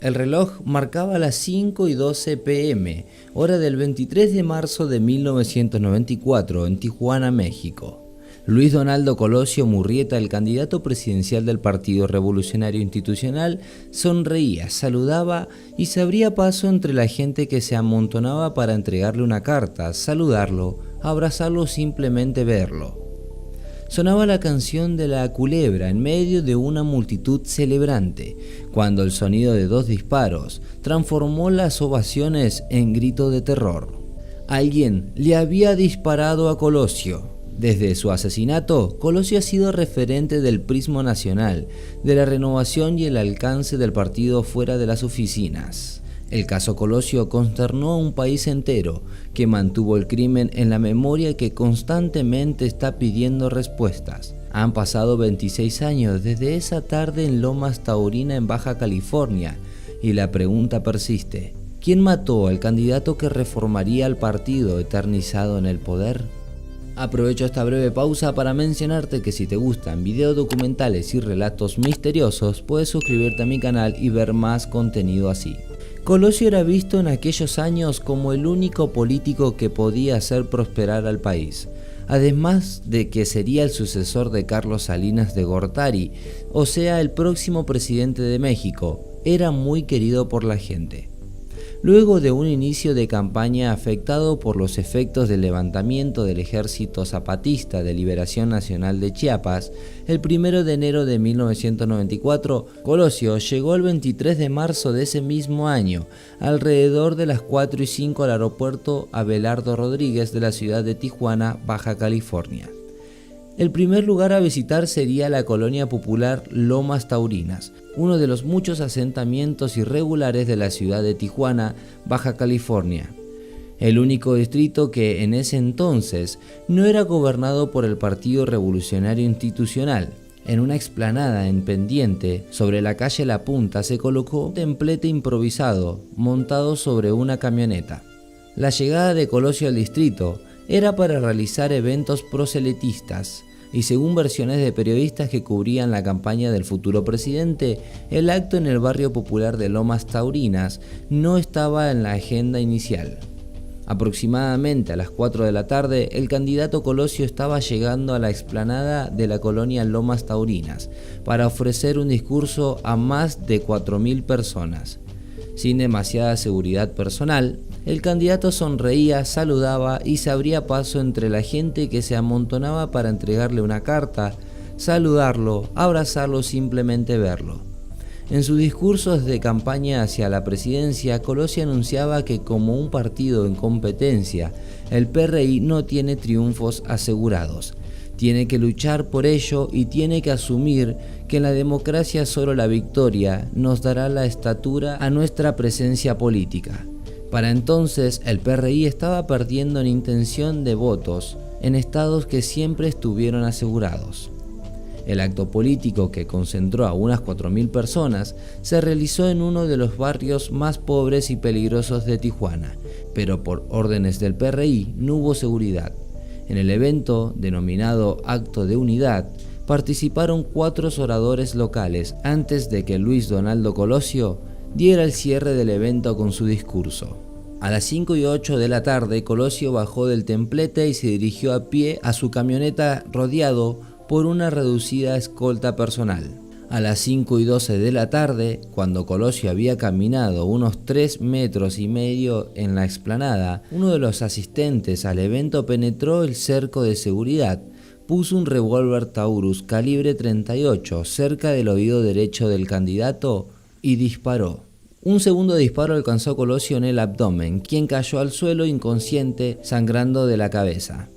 El reloj marcaba las 5:12 p.m., hora del 23 de marzo de 1994, en Tijuana, México. Luis Donaldo Colosio Murrieta, el candidato presidencial del Partido Revolucionario Institucional, sonreía, saludaba y se abría paso entre la gente que se amontonaba para entregarle una carta, saludarlo, abrazarlo o simplemente verlo. Sonaba la canción de la culebra en medio de una multitud celebrante, cuando el sonido de 2 disparos transformó las ovaciones en grito de terror. Alguien le había disparado a Colosio. Desde su asesinato, Colosio ha sido referente del prismo nacional, de la renovación y el alcance del partido fuera de las oficinas. El caso Colosio consternó a un país entero que mantuvo el crimen en la memoria y que constantemente está pidiendo respuestas. Han pasado 26 años desde esa tarde en Lomas Taurinas, en Baja California, y la pregunta persiste: ¿quién mató al candidato que reformaría al partido eternizado en el poder? Aprovecho esta breve pausa para mencionarte que si te gustan videos documentales y relatos misteriosos, puedes suscribirte a mi canal y ver más contenido así. Colosio era visto en aquellos años como el único político que podía hacer prosperar al país, además de que sería el sucesor de Carlos Salinas de Gortari, o sea, el próximo presidente de México. Era muy querido por la gente. Luego de un inicio de campaña afectado por los efectos del levantamiento del Ejército Zapatista de Liberación Nacional de Chiapas, el 1 de enero de 1994, Colosio llegó el 23 de marzo de ese mismo año, alrededor de las 4:05 al aeropuerto Abelardo Rodríguez de la ciudad de Tijuana, Baja California. El primer lugar a visitar sería la colonia popular Lomas Taurinas, uno de los muchos asentamientos irregulares de la ciudad de Tijuana, Baja California. El único distrito que en ese entonces no era gobernado por el Partido Revolucionario Institucional. En una explanada en pendiente, sobre la calle La Punta, se colocó un templete improvisado, montado sobre una camioneta. La llegada de Colosio al distrito era para realizar eventos proselitistas, y según versiones de periodistas que cubrían la campaña del futuro presidente, el acto en el barrio popular de Lomas Taurinas no estaba en la agenda inicial. Aproximadamente a las 4 de la tarde, el candidato Colosio estaba llegando a la explanada de la colonia Lomas Taurinas para ofrecer un discurso a más de 4.000 personas. Sin demasiada seguridad personal, el candidato sonreía, saludaba y se abría paso entre la gente que se amontonaba para entregarle una carta, saludarlo, abrazarlo o simplemente verlo. En sus discursos de campaña hacia la presidencia, Colosio anunciaba que como un partido en competencia, el PRI no tiene triunfos asegurados. Tiene que luchar por ello y tiene que asumir que en la democracia solo la victoria nos dará la estatura a nuestra presencia política. Para entonces el PRI estaba perdiendo en intención de votos en estados que siempre estuvieron asegurados. El acto político, que concentró a unas 4.000 personas, se realizó en uno de los barrios más pobres y peligrosos de Tijuana, pero por órdenes del PRI no hubo seguridad. En el evento, denominado Acto de Unidad, participaron 4 oradores locales antes de que Luis Donaldo Colosio diera el cierre del evento con su discurso. A las 5:08 de la tarde, Colosio bajó del templete y se dirigió a pie a su camioneta rodeado por una reducida escolta personal. A las 5:12 de la tarde, cuando Colosio había caminado unos 3,5 metros en la explanada, uno de los asistentes al evento penetró el cerco de seguridad, puso un revólver Taurus calibre 38 cerca del oído derecho del candidato y disparó. Un segundo disparo alcanzó a Colosio en el abdomen, quien cayó al suelo inconsciente, sangrando de la cabeza.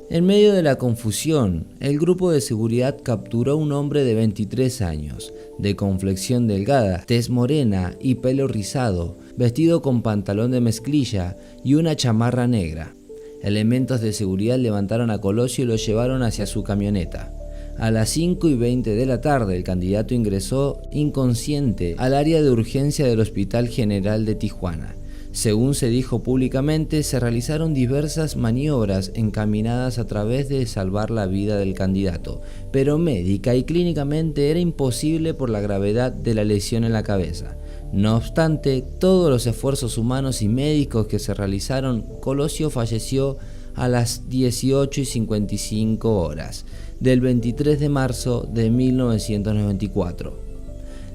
En medio de la confusión, el grupo de seguridad capturó a un hombre de 23 años, de complexión delgada, tez morena y pelo rizado, vestido con pantalón de mezclilla y una chamarra negra. Elementos de seguridad levantaron a Colosio y lo llevaron hacia su camioneta. A las 5:20 de la tarde, el candidato ingresó inconsciente al área de urgencia del Hospital General de Tijuana. Según se dijo públicamente, se realizaron diversas maniobras encaminadas a través de salvar la vida del candidato, pero médica y clínicamente era imposible por la gravedad de la lesión en la cabeza. No obstante todos los esfuerzos humanos y médicos que se realizaron, Colosio falleció a las 18:55 horas del 23 de marzo de 1994.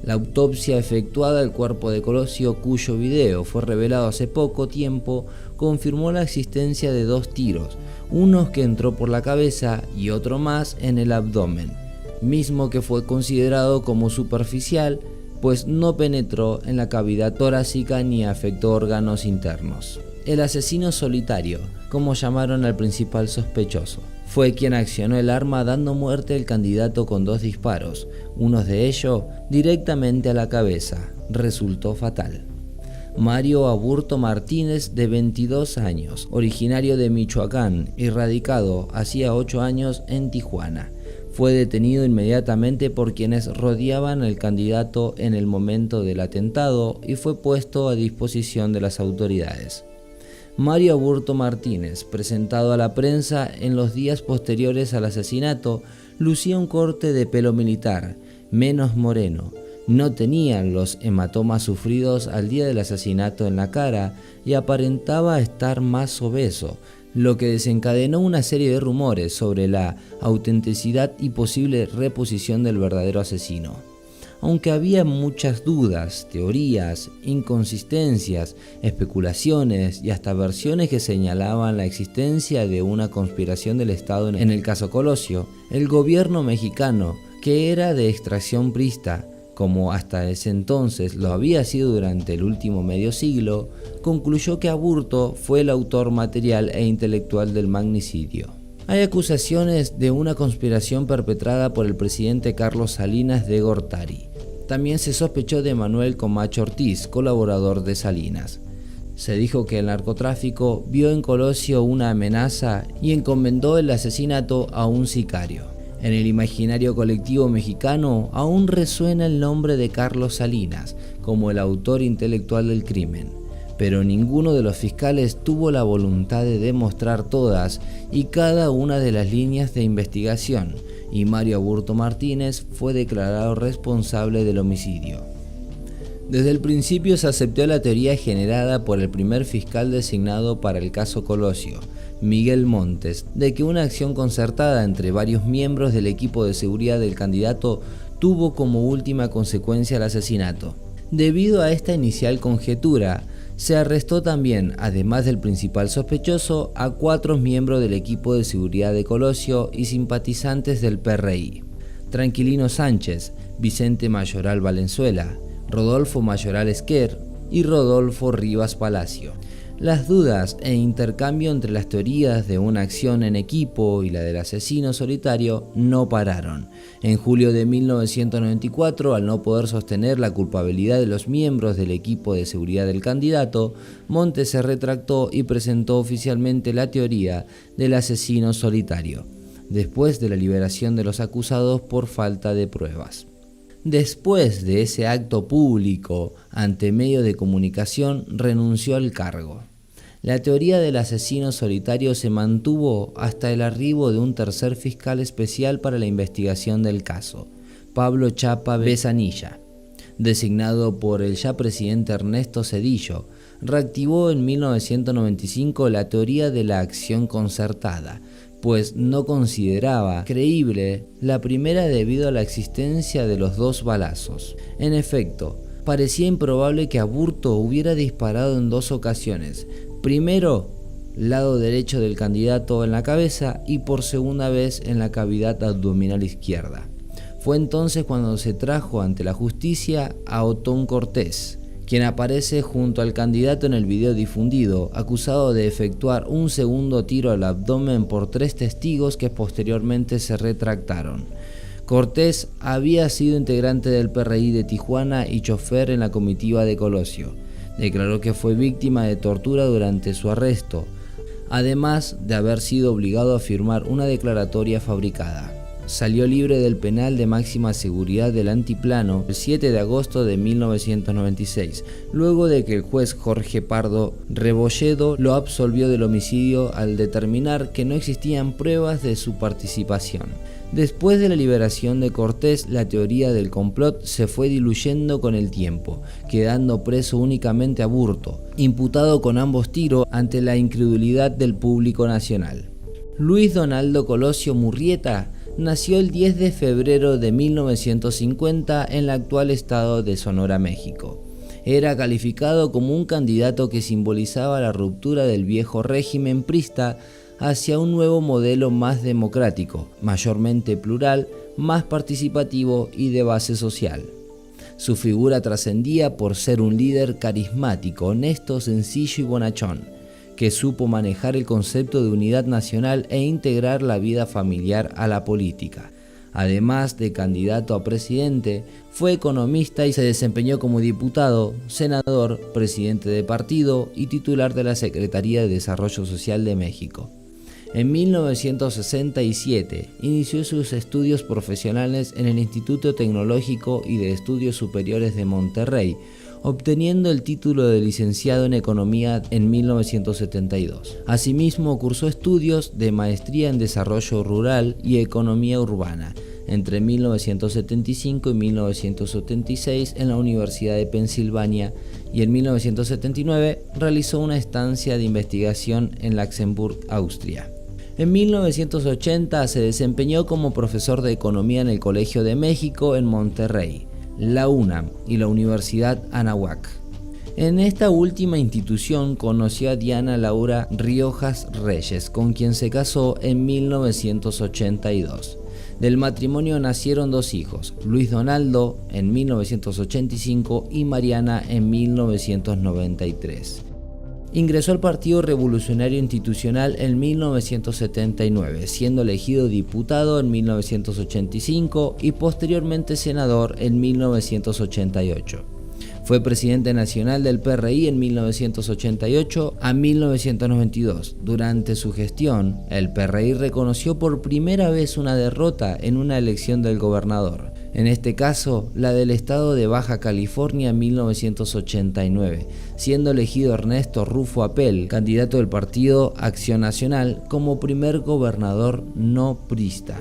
La autopsia efectuada al cuerpo de Colosio, cuyo video fue revelado hace poco tiempo, confirmó la existencia de 2 tiros, uno que entró por la cabeza y otro más en el abdomen, mismo que fue considerado como superficial, pues no penetró en la cavidad torácica ni afectó órganos internos. El asesino solitario, como llamaron al principal sospechoso, fue quien accionó el arma dando muerte al candidato con 2 disparos, uno de ellos directamente a la cabeza. Resultó fatal. Mario Aburto Martínez, de 22 años, originario de Michoacán y radicado hacía 8 años en Tijuana. Fue detenido inmediatamente por quienes rodeaban al candidato en el momento del atentado y fue puesto a disposición de las autoridades. Mario Aburto Martínez, presentado a la prensa en los días posteriores al asesinato, lucía un corte de pelo militar, menos moreno. No tenía los hematomas sufridos al día del asesinato en la cara y aparentaba estar más obeso, lo que desencadenó una serie de rumores sobre la autenticidad y posible reposición del verdadero asesino. Aunque había muchas dudas, teorías, inconsistencias, especulaciones y hasta versiones que señalaban la existencia de una conspiración del Estado en el caso Colosio, el gobierno mexicano, que era de extracción priista, como hasta ese entonces lo había sido durante el último medio siglo, concluyó que Aburto fue el autor material e intelectual del magnicidio. Hay acusaciones de una conspiración perpetrada por el presidente Carlos Salinas de Gortari. También se sospechó de Manuel Camacho Ortiz, colaborador de Salinas. Se dijo que el narcotráfico vio en Colosio una amenaza y encomendó el asesinato a un sicario. En el imaginario colectivo mexicano aún resuena el nombre de Carlos Salinas como el autor intelectual del crimen, pero ninguno de los fiscales tuvo la voluntad de demostrar todas y cada una de las líneas de investigación, y Mario Aburto Martínez fue declarado responsable del homicidio. Desde el principio se aceptó la teoría generada por el primer fiscal designado para el caso Colosio, Miguel Montes, de que una acción concertada entre varios miembros del equipo de seguridad del candidato tuvo como última consecuencia el asesinato. Debido a esta inicial conjetura, se arrestó también, además del principal sospechoso, a 4 miembros del equipo de seguridad de Colosio y simpatizantes del PRI: Tranquilino Sánchez, Vicente Mayoral Valenzuela, Rodolfo Mayoral Esquer y Rodolfo Rivas Palacio. Las dudas e intercambio entre las teorías de una acción en equipo y la del asesino solitario no pararon. En julio de 1994, al no poder sostener la culpabilidad de los miembros del equipo de seguridad del candidato, Montes se retractó y presentó oficialmente la teoría del asesino solitario, después de la liberación de los acusados por falta de pruebas. Después de ese acto público ante medios de comunicación, renunció al cargo. La teoría del asesino solitario se mantuvo hasta el arribo de un tercer fiscal especial para la investigación del caso, Pablo Chapa Besanilla, designado por el ya presidente Ernesto Zedillo. Reactivó en 1995 la teoría de la acción concertada, pues no consideraba creíble la primera debido a la existencia de los 2 balazos. En efecto, parecía improbable que Aburto hubiera disparado en 2 ocasiones, primero lado derecho del candidato en la cabeza y por segunda vez en la cavidad abdominal izquierda. Fue entonces cuando se trajo ante la justicia a Otón Cortés, quien aparece junto al candidato en el video difundido, acusado de efectuar un segundo tiro al abdomen por 3 testigos que posteriormente se retractaron. Cortés había sido integrante del PRI de Tijuana y chofer en la comitiva de Colosio. Declaró que fue víctima de tortura durante su arresto, además de haber sido obligado a firmar una declaratoria fabricada. salió libre del penal de máxima seguridad del Altiplano el 7 de agosto de 1996, luego de que el juez Jorge Pardo Rebolledo lo absolvió del homicidio al determinar que no existían pruebas de su participación. Después de la liberación de Cortés, la teoría del complot se fue diluyendo con el tiempo, quedando preso únicamente a Burto, imputado con ambos tiros ante la incredulidad del público nacional. Luis Donaldo Colosio Murrieta nació el 10 de febrero de 1950 en el actual estado de Sonora, México. Era calificado como un candidato que simbolizaba la ruptura del viejo régimen prista hacia un nuevo modelo más democrático, mayormente plural, más participativo y de base social. Su figura trascendía por ser un líder carismático, honesto, sencillo y bonachón, que supo manejar el concepto de unidad nacional e integrar la vida familiar a la política. Además de candidato a presidente, fue economista y se desempeñó como diputado, senador, presidente de partido y titular de la Secretaría de Desarrollo Social de México. En 1967 inició sus estudios profesionales en el Instituto Tecnológico y de Estudios Superiores de Monterrey, obteniendo el título de licenciado en Economía en 1972. Asimismo, cursó estudios de maestría en Desarrollo Rural y Economía Urbana entre 1975 y 1976 en la Universidad de Pensilvania y en 1979 realizó una estancia de investigación en Luxemburgo, Austria. En 1980 se desempeñó como profesor de Economía en el Colegio de México en Monterrey, la UNAM y la Universidad Anáhuac. En esta última institución conoció a Diana Laura Riojas Reyes, con quien se casó en 1982. Del matrimonio nacieron dos hijos, Luis Donaldo en 1985 y Mariana en 1993. Ingresó al Partido Revolucionario Institucional en 1979, siendo elegido diputado en 1985 y posteriormente senador en 1988. Fue presidente nacional del PRI en 1988 a 1992. Durante su gestión, el PRI reconoció por primera vez una derrota en una elección del gobernador, en este caso la del estado de Baja California en 1989, siendo elegido Ernesto Rufo Apel, candidato del Partido Acción Nacional, como primer gobernador no prista.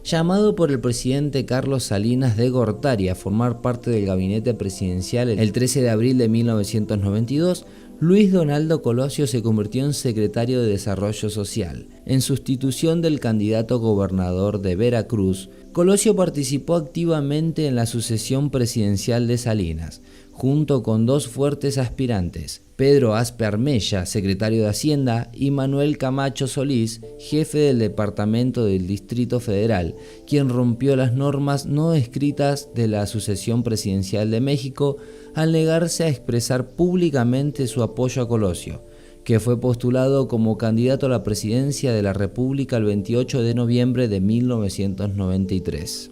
Llamado por el presidente Carlos Salinas de Gortari a formar parte del gabinete presidencial el 13 de abril de 1992, Luis Donaldo Colosio se convirtió en secretario de Desarrollo Social. En sustitución del candidato gobernador de Veracruz, Colosio participó activamente en la sucesión presidencial de Salinas, junto con dos fuertes aspirantes, Pedro Aspe Armella, secretario de Hacienda, y Manuel Camacho Solís, jefe del Departamento del Distrito Federal, quien rompió las normas no escritas de la sucesión presidencial de México al negarse a expresar públicamente su apoyo a Colosio, que fue postulado como candidato a la presidencia de la República el 28 de noviembre de 1993.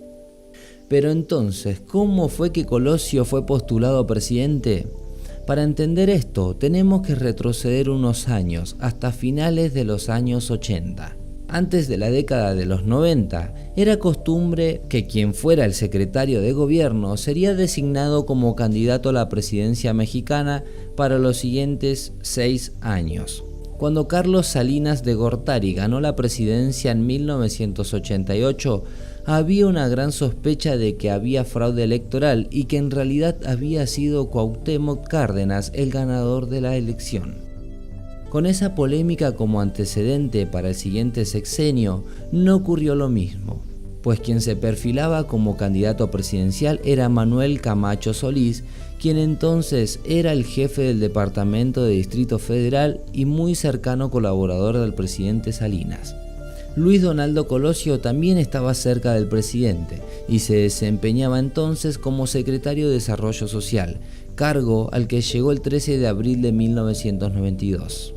Pero entonces, ¿cómo fue que Colosio fue postulado a presidente? Para entender esto, tenemos que retroceder unos años, hasta finales de los años 80. Antes de la década de los 90, era costumbre que quien fuera el secretario de gobierno sería designado como candidato a la presidencia mexicana para los siguientes 6 años. Cuando Carlos Salinas de Gortari ganó la presidencia en 1988, había una gran sospecha de que había fraude electoral y que en realidad había sido Cuauhtémoc Cárdenas el ganador de la elección. Con esa polémica como antecedente para el siguiente sexenio, no ocurrió lo mismo, pues quien se perfilaba como candidato presidencial era Manuel Camacho Solís, quien entonces era el jefe del Departamento de Distrito Federal y muy cercano colaborador del presidente Salinas. Luis Donaldo Colosio también estaba cerca del presidente y se desempeñaba entonces como secretario de Desarrollo Social, cargo al que llegó el 13 de abril de 1992.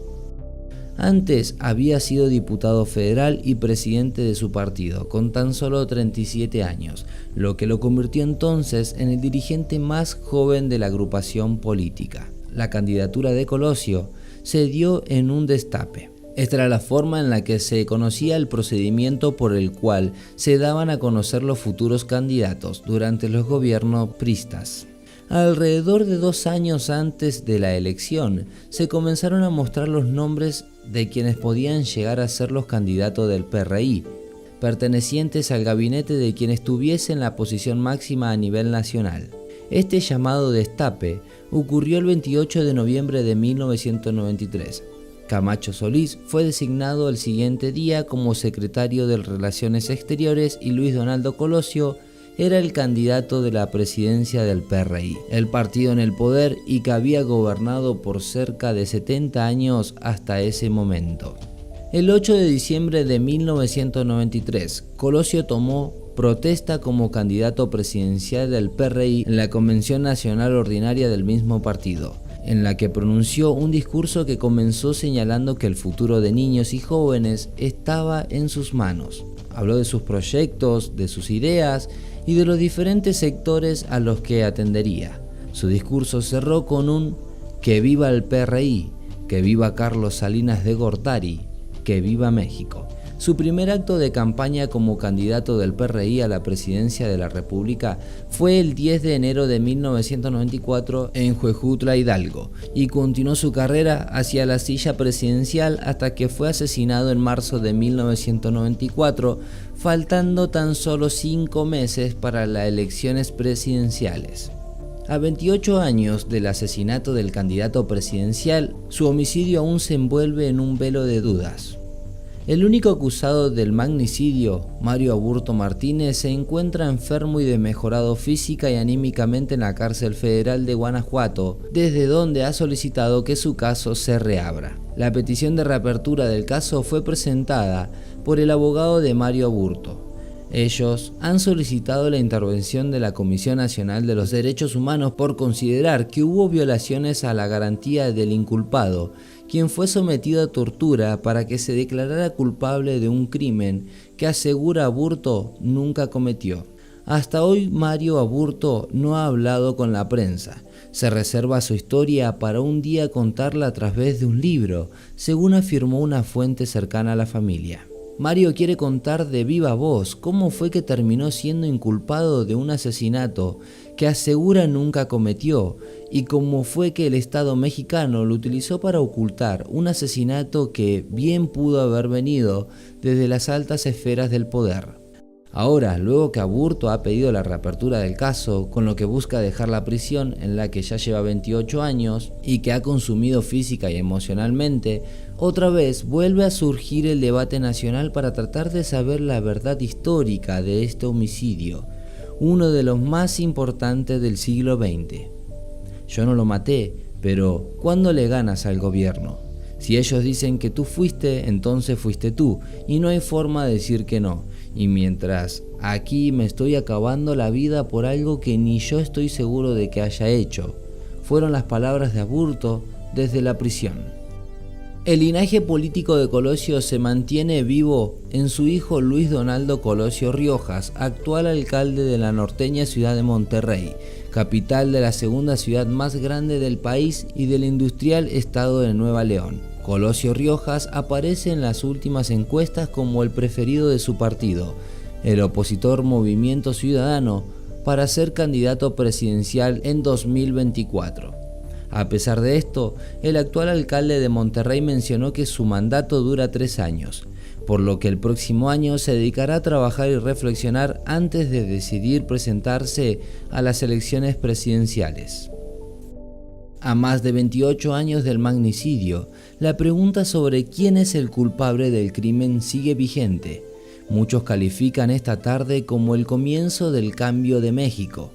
Antes había sido diputado federal y presidente de su partido, con tan solo 37 años, lo que lo convirtió entonces en el dirigente más joven de la agrupación política. La candidatura de Colosio se dio en un destape. Esta era la forma en la que se conocía el procedimiento por el cual se daban a conocer los futuros candidatos durante los gobiernos pristas. Alrededor de 2 años antes de la elección, se comenzaron a mostrar los nombres de quienes podían llegar a ser los candidatos del PRI, pertenecientes al gabinete de quien estuviese en la posición máxima a nivel nacional. Este llamado destape ocurrió el 28 de noviembre de 1993. Camacho Solís fue designado el siguiente día como secretario de Relaciones Exteriores y Luis Donaldo Colosio era el candidato de la presidencia del PRI, el partido en el poder y que había gobernado por cerca de 70 años hasta ese momento. El 8 de diciembre de 1993, Colosio tomó protesta como candidato presidencial del PRI en la Convención Nacional Ordinaria del mismo partido, en la que pronunció un discurso que comenzó señalando que el futuro de niños y jóvenes estaba en sus manos. Habló de sus proyectos, de sus ideas y de los diferentes sectores a los que atendería. Su discurso cerró con un "Que viva el PRI, que viva Carlos Salinas de Gortari, que viva México". Su primer acto de campaña como candidato del PRI a la presidencia de la República fue el 10 de enero de 1994 en Huejutla, Hidalgo, y continuó su carrera hacia la silla presidencial hasta que fue asesinado en marzo de 1994, faltando tan solo 5 meses para las elecciones presidenciales. A 28 años del asesinato del candidato presidencial, su homicidio aún se envuelve en un velo de dudas. El único acusado del magnicidio, Mario Aburto Martínez, se encuentra enfermo y desmejorado física y anímicamente en la cárcel federal de Guanajuato, desde donde ha solicitado que su caso se reabra. La petición de reapertura del caso fue presentada por el abogado de Mario Aburto. Ellos han solicitado la intervención de la Comisión Nacional de los Derechos Humanos por considerar que hubo violaciones a la garantía del inculpado, quien fue sometido a tortura para que se declarara culpable de un crimen que asegura Aburto nunca cometió. Hasta hoy Mario Aburto no ha hablado con la prensa. Se reserva su historia para un día contarla a través de un libro, según afirmó una fuente cercana a la familia. Mario quiere contar de viva voz cómo fue que terminó siendo inculpado de un asesinato que asegura nunca cometió y cómo fue que el Estado mexicano lo utilizó para ocultar un asesinato que bien pudo haber venido desde las altas esferas del poder. Ahora, luego que Aburto ha pedido la reapertura del caso, con lo que busca dejar la prisión en la que ya lleva 28 años y que ha consumido física y emocionalmente, otra vez vuelve a surgir el debate nacional para tratar de saber la verdad histórica de este homicidio, uno de los más importantes del siglo XX. Yo no lo maté, pero ¿cuándo le ganas al gobierno? Si ellos dicen que tú fuiste, entonces fuiste tú, y no hay forma de decir que no. Y mientras aquí me estoy acabando la vida por algo que ni yo estoy seguro de que haya hecho, fueron las palabras de Aburto desde la prisión. El linaje político de Colosio se mantiene vivo en su hijo Luis Donaldo Colosio Riojas, actual alcalde de la norteña ciudad de Monterrey, capital de la segunda ciudad más grande del país y del industrial estado de Nueva León. Colosio Riojas aparece en las últimas encuestas como el preferido de su partido, el opositor Movimiento Ciudadano, para ser candidato presidencial en 2024. A pesar de esto, el actual alcalde de Monterrey mencionó que su mandato dura 3 años, por lo que el próximo año se dedicará a trabajar y reflexionar antes de decidir presentarse a las elecciones presidenciales. A más de 28 años del magnicidio, la pregunta sobre quién es el culpable del crimen sigue vigente. Muchos califican esta tarde como el comienzo del cambio de México.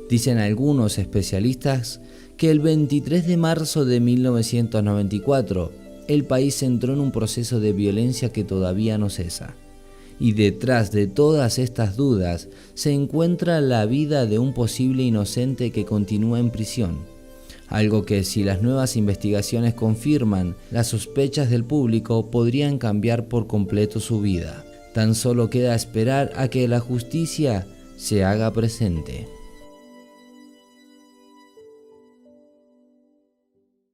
Dicen algunos especialistas que el 23 de marzo de 1994, el país entró en un proceso de violencia que todavía no cesa. Y detrás de todas estas dudas se encuentra la vida de un posible inocente que continúa en prisión. Algo que, si las nuevas investigaciones confirman las sospechas del público, podrían cambiar por completo su vida. Tan solo queda esperar a que la justicia se haga presente.